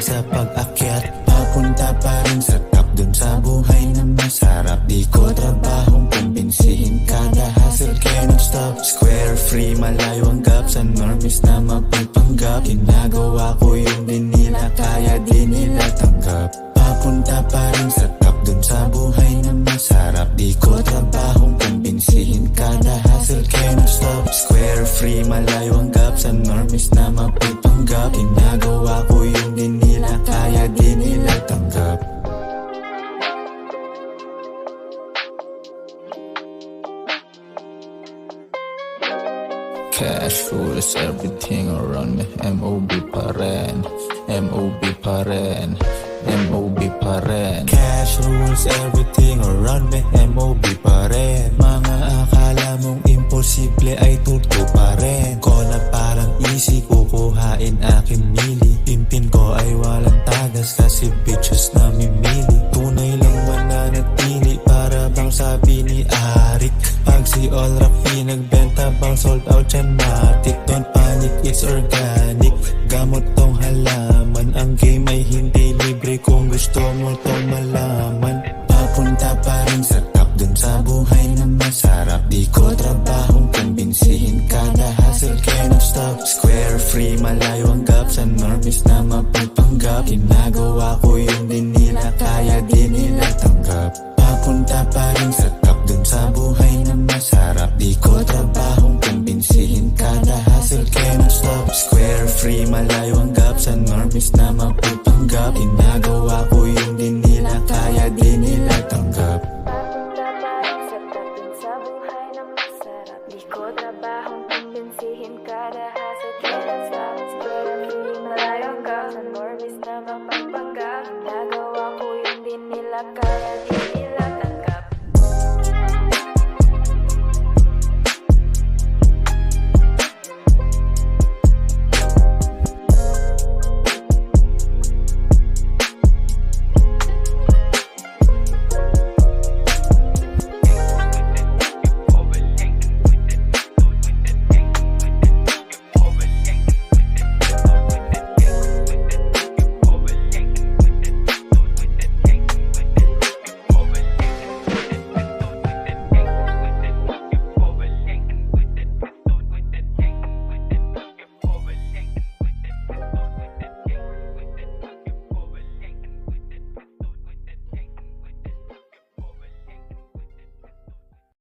sa pag-akyat, papunta pa rin sa top. Dun sa buhay na masarap, di ko trabahong kumbinsihin. Kada hustle cannot stop. Square free, malayo ang gap sa normies na mapipanggap. Ginagawa ko yung di nila kaya, di nila tanggap. Papunta pa rin sa top. Dun sa buhay na masarap, di ko trabahong kumbinsihin. Kada hustle cannot stop. Square free, malayo ang gap sa normies na mapipanggap. Ginagawa ko yung di nila kaya, di nila tanggap. Cash rules everything around me. M.O.B. pa rin, M.O.B. pa rin, M.O.B. pa rin. Cash rules everything around me, M.O.B. pa rin. Mga akala mong imposible ay tuto pa rin. Ko na parang easy, kukuhain aking mili. Pimpin ko ay walang tagas kasi bitches na mimili. Tunay lang mananatili, para bang sabi ni Arik. Pag si All Rap nagbenta bang sold out yan matik. Don't panic, it's organic. Gamot tong halaman, ang game ay hindi libre kung gusto mo tong malaman. Papunta pa rin sa top, dun sa buhay na masarap. Di ko trabahong kumbinsihin, kada hustle cannot stop. Square free, malayo ang gap sa normies na mapipanggap. Ginagawa ko yung di nila kaya, di nila tanggap. Papunta pa rin sa top, dun sa buhay na masarap. Di ko trabahong kumbinsihin, kada hustle cannot stop. Square free, malayo ang gap sa normies na mapipanggap. Ginagawa ko yung di nila kaya, di nila tanggap. Papunta pa rin sa top, dun sa buhay na masarap. Di ko trabahong kumbinsihin, kada hustle cannot stop. Square free, malayo ang gap sa normies na mapipanggap. Ginagawa ko yung di nila kaya, di nila tanggap.